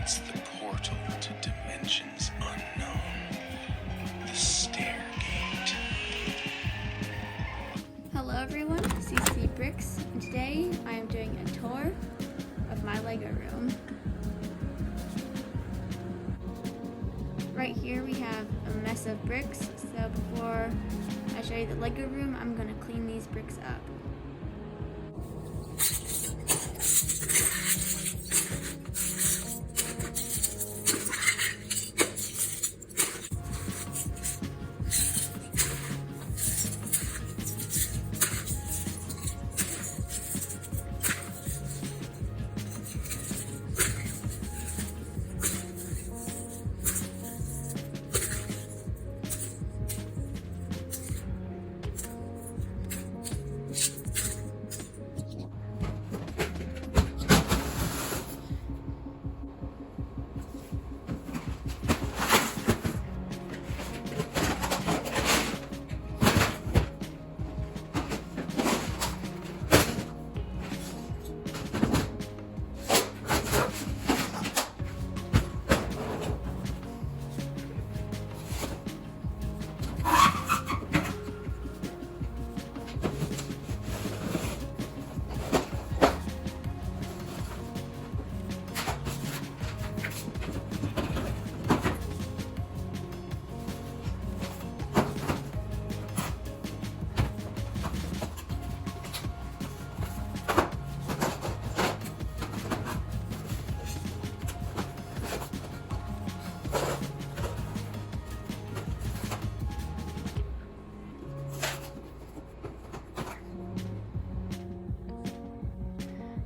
It's the portal to dimensions unknown. The Stairgate. Hello everyone, CC Bricks, and today I am doing a tour of my Lego room. Right here we have a mess of bricks, so before I show you the Lego room, I'm going to clean these bricks up.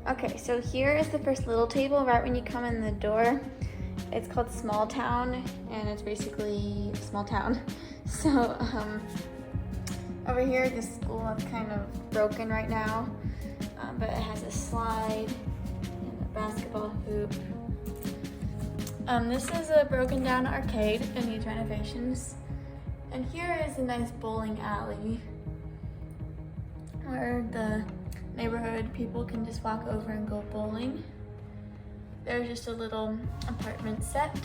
Okay, so here is the first little table right when you come in the door. It's called Small Town, and it's basically a small town. So over here, the school is kind of broken right now, but it has a slide and a basketball hoop. This is a broken down arcade and needs renovations. And here is a nice bowling alley where the neighborhood people can just walk over and go bowling. There's just a little apartment set.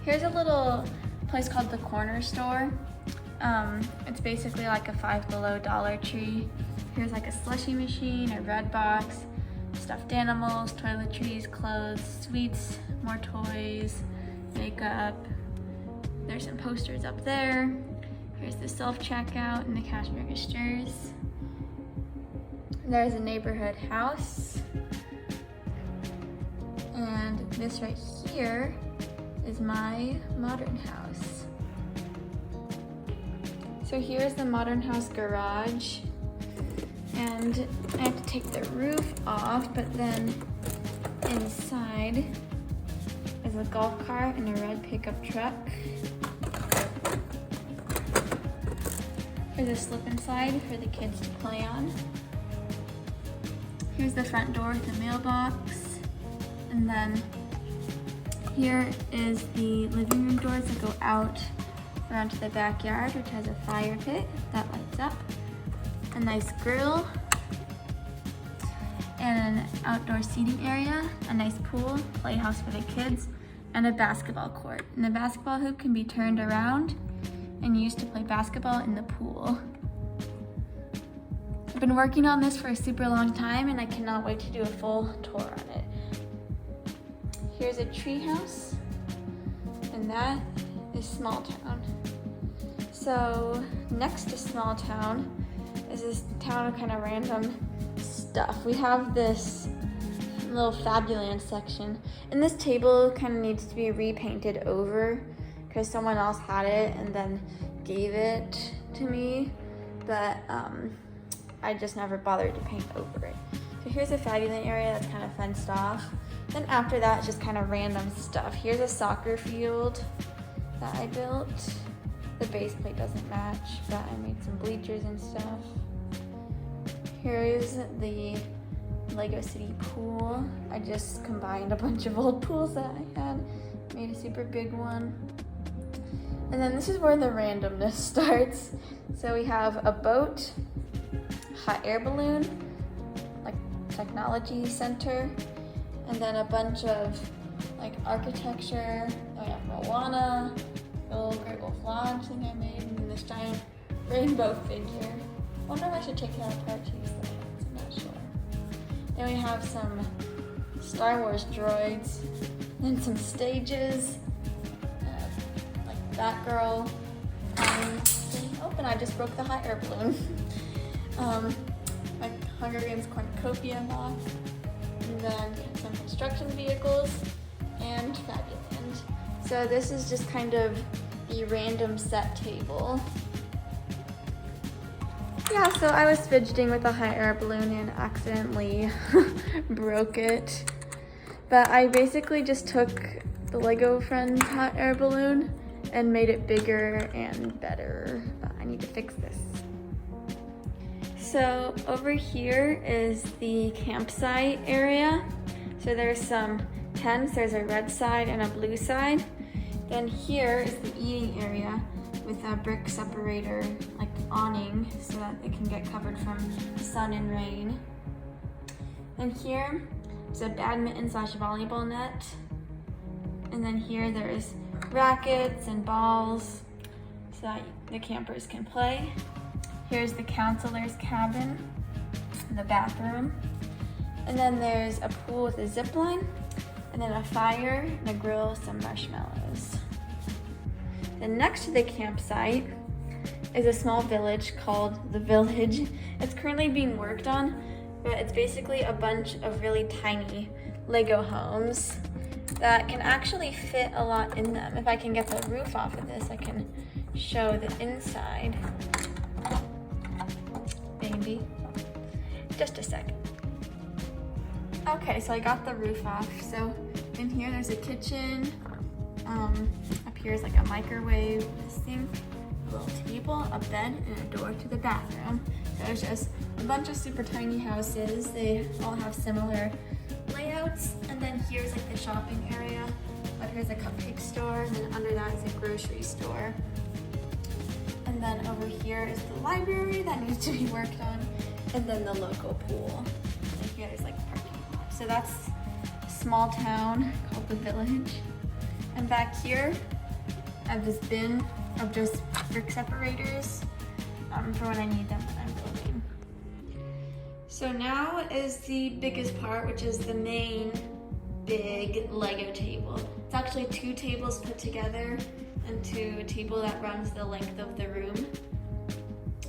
Here's a little place called the Corner Store. It's basically like a Five Below Dollar Tree. Here's like a slushie machine, a red box, stuffed animals, toiletries, clothes, sweets, more toys, makeup. There's some posters up there. Here's the self-checkout and the cash registers. There's a neighborhood house. And this right here is my modern house. So here's the modern house garage. And I have to take the roof off, but then inside is a golf cart and a red pickup truck. Here's a slip and slide for the kids to play on. Here's the front door with the mailbox. And then here is the living room doors that go out around to the backyard, which has a fire pit that lights up, a nice grill, and an outdoor seating area, a nice pool, playhouse for the kids, and a basketball court. And the basketball hoop can be turned around and used to play basketball in the pool. I've been working on this for a super long time and I cannot wait to do a full tour on it. Here's a tree house, and that is Small Town. So next to Small Town is this town of kind of random stuff. We have this little Fabuland section, and this table kind of needs to be repainted over because someone else had it and then gave it to me, but I just never bothered to paint over it. So here's a Fabuland area that's kind of fenced off. Then after that, it's just kind of random stuff. Here's a soccer field that I built. The base plate doesn't match, but I made some bleachers and stuff. Here's the Lego City pool. I just combined a bunch of old pools that I had, made a super big one. And then this is where the randomness starts. So we have a boat, hot air balloon, like technology center, And then a bunch of like architecture. Then we have Moana, the little Great Wolf Lodge thing I made, and then this giant rainbow figure. I wonder if I should take it apart to use the hands, I'm not sure. Then we have some Star Wars droids, then some stages, like Batgirl. Oh, and I just broke the hot air balloon. My Hunger Games cornucopia mock, and then some construction vehicles, and Fabuland. So this is just kind of the random set table. Yeah, so I was fidgeting with a hot air balloon and accidentally broke it. But I basically just took the Lego Friends hot air balloon and made it bigger and better. But I need to fix this. So over here is the campsite area. So there's some tents. There's a red side and a blue side. Then here is the eating area with a brick separator, like awning, so that it can get covered from sun and rain. And here is a badminton / volleyball net. And then here there's rackets and balls so that the campers can play. Here's the counselor's cabin, the bathroom. And then there's a pool with a zip line, and then a fire and a grill, some marshmallows. Then next to the campsite is a small village called The Village. It's currently being worked on, but it's basically a bunch of really tiny Lego homes that can actually fit a lot in them. If I can get the roof off of this, I can show the inside. Maybe. Just a second. Okay, so I got the roof off. So in here there's a kitchen. Up here is like a microwave, a sink, a little table, a bed, and a door to the bathroom. So there's just a bunch of super tiny houses. They all have similar layouts. And then here's like the shopping area. Up here's a cupcake store, and then under that is a grocery store. And then over here is the library that needs to be worked on, and then the local pool. And here there's like a parking lot. So that's a small town called The Village. And back here, I have this bin of just brick separators for when I need them when I'm building. So now is the biggest part, which is the main big Lego table. It's actually 2 tables put together into a table that runs the length of the room.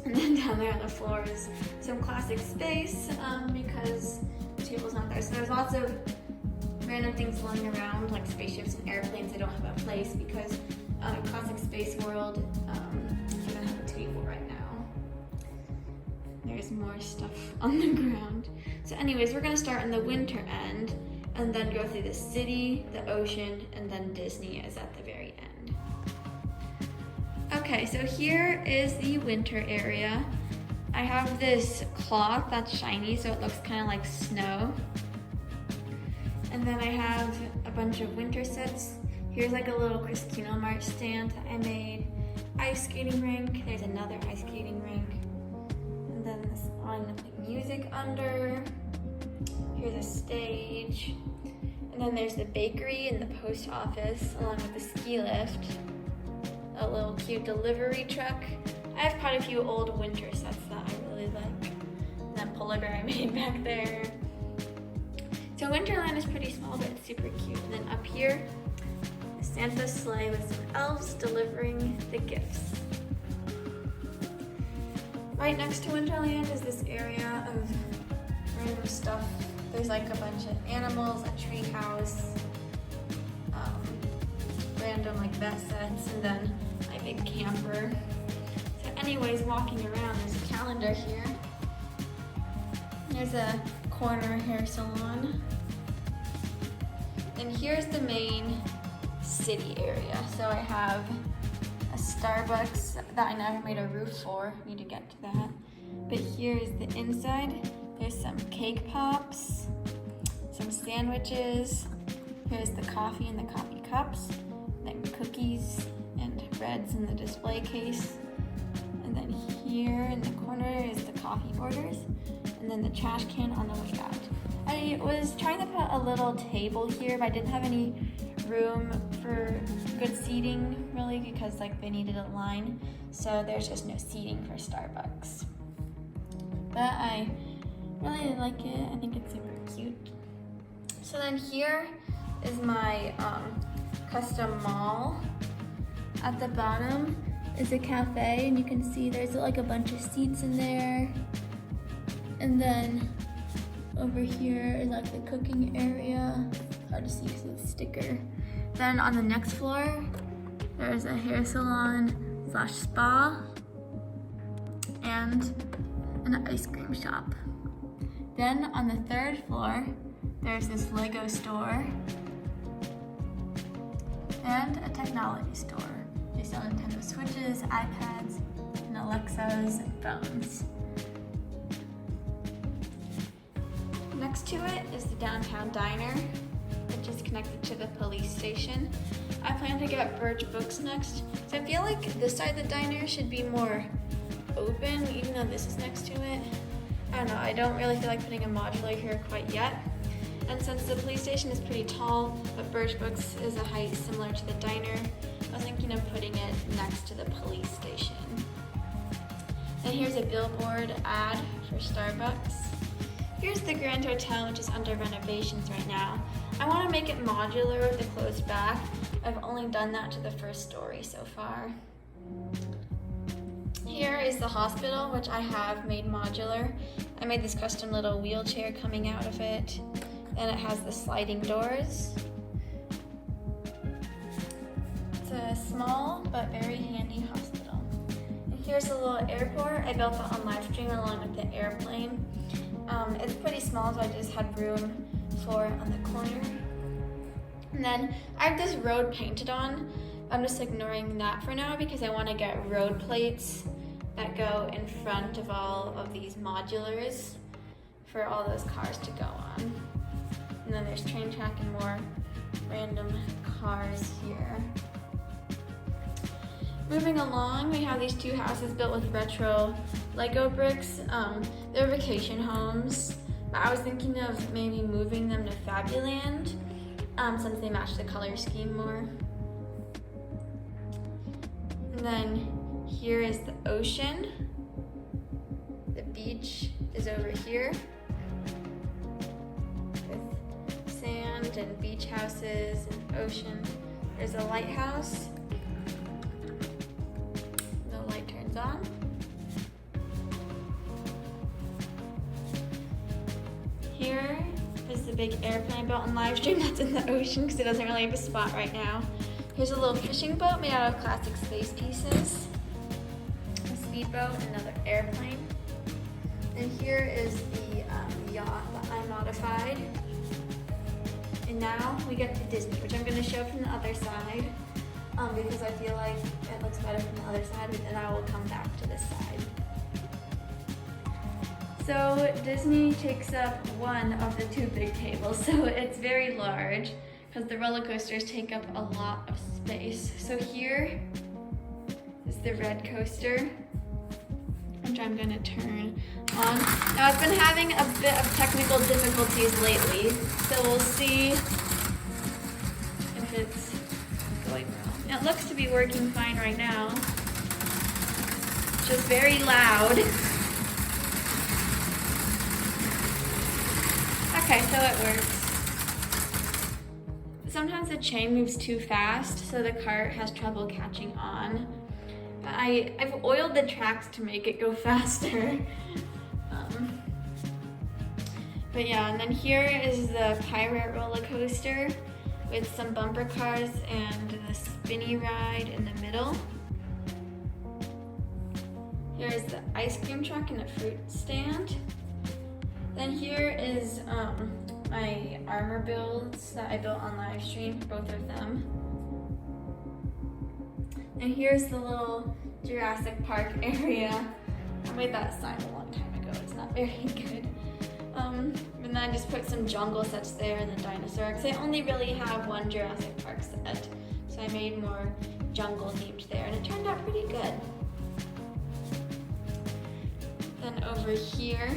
And then down there on the floor is some classic space because the table's not there. So there's lots of random things lying around, like spaceships and airplanes. They don't have a place because classic space world doesn't have a table right now. There's more stuff on the ground. So anyways, we're gonna start in the winter end and then go through the city, the ocean, and then Disney is at the very end. Okay, so here is the winter area. I have this cloth that's shiny, so it looks kind of like snow. And then I have a bunch of winter sets. Here's like a little Christina March stand that I made. Ice skating rink, there's another ice skating rink. And then this on like music under. Here's a stage. And then there's the bakery and the post office along with the ski lift. A little cute delivery truck. I have quite a few old winter sets that I really like. And that polar bear I made back there. So Winterland is pretty small, but it's super cute. And then up here, a Santa sleigh with some elves delivering the gifts. Right next to Winterland is this area of random stuff. There's like a bunch of animals, a tree house, random like vet sets, and then my big camper. So anyways, walking around, there's a calendar here. There's a corner hair salon. And here's the main city area. So I have a Starbucks that I never made a roof for. Need to get to that. But here's the inside. There's some cake pops, some sandwiches. Here's the coffee and the coffee cups. Then cookies and breads in the display case. And then here in the corner is the coffee orders. And then the trash can on the way out. I was trying to put a little table here, but I didn't have any room for good seating really because like they needed a line. So there's just no seating for Starbucks. But I really like it. I think it's super cute. So then here is my custom mall. At the bottom is a cafe, and you can see there's like a bunch of seats in there. And then over here is like the cooking area. Hard to see because of the sticker. Then on the next floor, there's a hair salon / spa and an ice cream shop. Then on the third floor, there's this Lego store and a technology store. They sell Nintendo Switches, iPads, and Alexas and phones. Next to it is the downtown diner, which is connected to the police station. I plan to get Birch books next, so I feel like this side of the diner should be more open, even though this is next to it. I don't know, I don't really feel like putting a modular here quite yet. And since the police station is pretty tall, but Birch books is a height similar to the diner, I was thinking of putting it next to the police station. And here's a billboard ad for Starbucks. Here's the Grand Hotel, which is under renovations right now. I want to make it modular with a closed back. I've only done that to the first story so far. Here is the hospital, which I have made modular. I made this custom little wheelchair coming out of it, and it has the sliding doors. It's a small but very handy hospital. And here's a little airport. I built it on live stream along with the airplane. It's pretty small, so I just had room for it on the corner. And then I have this road painted on. I'm just ignoring that for now because I want to get road plates that go in front of all of these modulars for all those cars to go on. And then there's train track and more random cars here. Moving along, we have these two houses built with retro Lego bricks. They're vacation homes. I was thinking of maybe moving them to Fabuland since they match the color scheme more. And then here is the ocean. The beach is over here with sand and beach houses and ocean. There's a lighthouse. The light turns on. Here is the big airplane I built on live stream that's in the ocean because it doesn't really have a spot right now. Here's a little fishing boat made out of classic space pieces. A speedboat, another airplane. And here is the yacht that I modified. And now we get to Disney, which I'm going to show from the other side because I feel like it looks better from the other side, but then I will come back to this side. So Disney takes up one of the two big tables, so it's very large because the roller coasters take up a lot of space. So here is the red coaster, which I'm going to turn on. Now I've been having a bit of technical difficulties lately, so we'll see if it's going well. It looks to be working fine right now. It's just very loud. Okay, so it works. Sometimes the chain moves too fast, so the cart has trouble catching on. But I've oiled the tracks to make it go faster. But yeah, and then here is the pirate roller coaster with some bumper cars and the spinny ride in the middle. Here's the ice cream truck and a fruit stand. Then here is my armor builds that I built on live stream, both of them. And here's the little Jurassic Park area. I made that sign a long time ago, it's not very good. And then I just put some jungle sets there and the dinosaur, because I only really have one Jurassic Park set. So I made more jungle themed there, and it turned out pretty good. Then over here,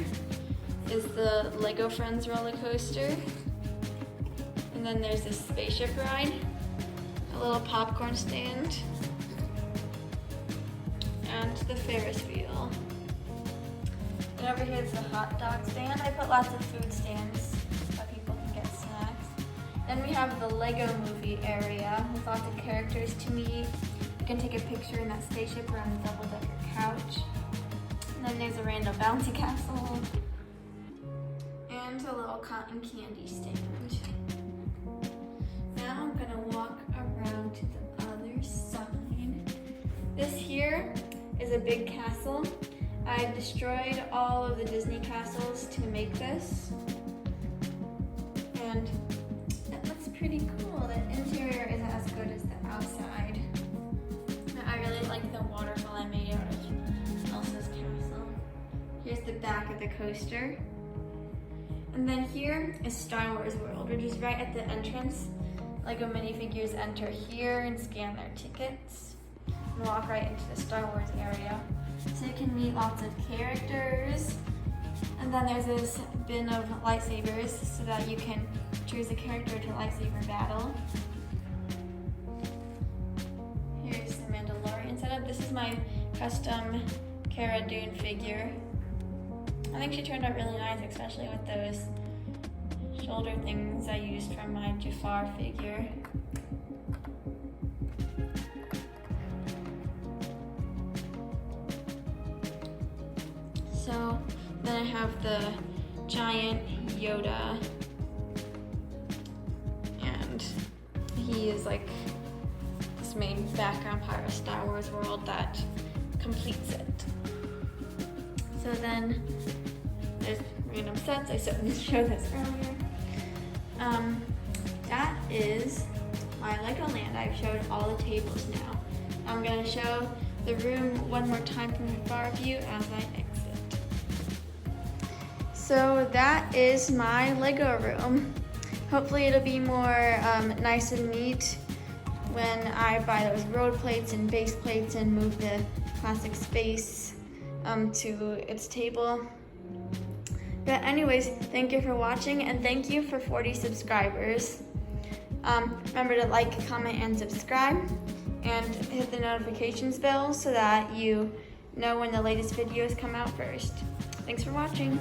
is the Lego Friends roller coaster. And then there's this spaceship ride, a little popcorn stand, and the Ferris wheel. And over here is the hot dog stand. I put lots of food stands so people can get snacks. Then we have the Lego movie area with lots of characters to meet. You can take a picture in that spaceship or on the double-decker couch. And then there's a random bouncy castle and a little cotton candy stand. Now I'm gonna walk around to the other side. This here is a big castle. I destroyed all of the Disney castles to make this. And it looks pretty cool. The interior isn't as good as the outside. I really like the waterfall I made out of Elsa's castle. Here's the back of the coaster. And then here is Star Wars World, which is right at the entrance. Lego minifigures enter here and scan their tickets and walk right into the Star Wars area. So you can meet lots of characters. And then there's this bin of lightsabers so that you can choose a character to lightsaber battle. Here's the Mandalorian setup. This is my custom Cara Dune figure. I think she turned out really nice, especially with those shoulder things I used from my Jafar figure. So then I have the giant Yoda, and he is like this main background part of Star Wars World that completes it. So then there's random sets. I showed this earlier. That is my Legoland. I've showed all the tables now. I'm gonna show the room one more time from the far view as I exit. So that is my Lego room. Hopefully it'll be more nice and neat when I buy those road plates and base plates and move the plastic space to its table. But anyways, thank you for watching and thank you for 40 subscribers. Remember to like, comment, and subscribe and hit the notifications bell so that you know when the latest videos come out first. Thanks for watching.